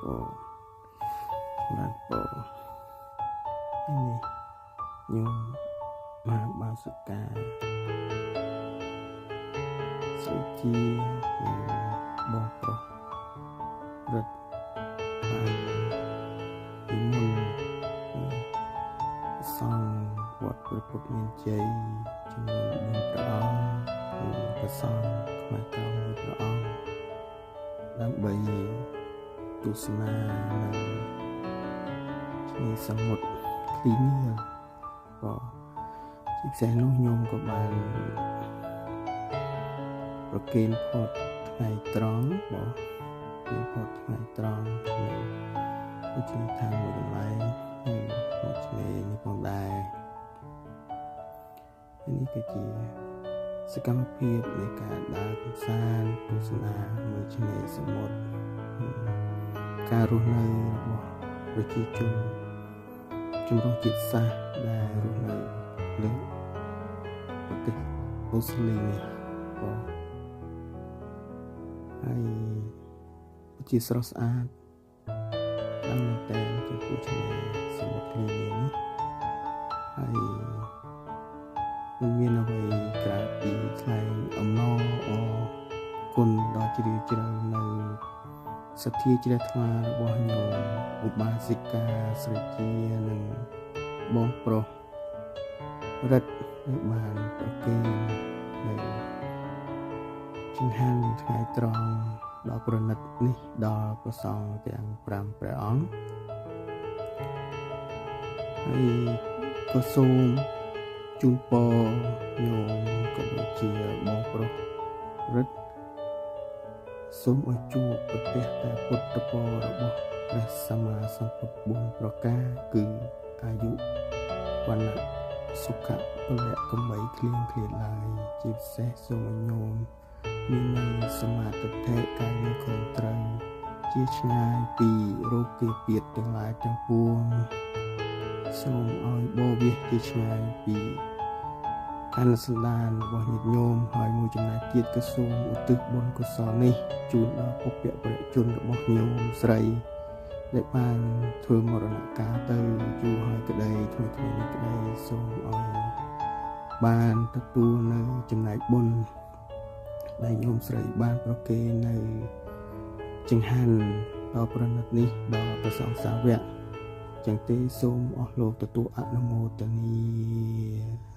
Ồ, mát bộ ini nhung mà bao sự cả sự chia bò pro rất và ý môn song vọt với bột miền chơi trong môn đó và song mai cao đó đang bày tu sna như sang một lý niệm có chiếc xe nối nhôm của bạn rồi kênh phốt ngày tròn bỏ kênh phốt ngày tròn một chuyến thang một đường máy một chuyến như con đài ini cái gì sự cam phiềnในการดาคุณซานตุสนามือชนสมดการรู้ในประชาชนជំរុញជាតិសាសន៍ដែលរស់នៅលើប្រទេសអូស្ត្រាលីបងហើយជាស្រស់ស្អាតដល់មែនតើចំពោះឆ្នេរសមុទ្រគ្លីនេះហើយមិនមានអ្វីក្រៅពីថ្លែងអំណរអរគុណដល់ជ្រាលជ្រៅនៅសទ្ធាជ្រះថ្លារបស់ញោមឧបាសិកាស្រីជានិងបងប្រុសរិទ្ធដែលបានប្រគេននៅចង្ហាន់ថ្ងៃត្រង់ដ៏ប្រណិតនេះដល់ព្រះសង្ឃទាំង5ព្រះអង្គហើយក៏សូមជូនពរញោមក៏ដូចជាបងប្រុសរិទ្ធសូមឲ្យជួបប្រទះតែពុទ្ធពររបស់ព្រះសម្មាសម្ពុទ្ធ4ប្រការគឺអាយុវណ្ណៈសុខៈពលៈកំបីគ្លៀងគ្លាតឡើយជាពិសេសសូមឲ្យញោមមាននៅសមាធិកាយឃើញត្រូវជាឆ្ងាយពីរោគគាពាធទាំងឡាយទាំងពួងសូមឲ្យបរិវាសជាឆ្ងាយពីកាលសន្តានរបស់ញាតិញោមហើយមួយចំណែកទៀតក៏សូមឧទ្ទិសបុណ្យកុសលនេះជូនដល់ពុព្វបរិជនរបស់ញោមស្រីដែលបានធ្វើមរណកាលទៅយូរហើយក្តីថ្មីនេះក្តីសូមឲ្យបានទទួលនៅចំណែកបុណ្យដែលញោមស្រីបានប្រគេននៅចង្ហាន់ដ៏ប្រណិតនេះដល់ព្រះសង្ឃសាវកចឹងទេសូមអស់លោកទទួលអនុមោទនា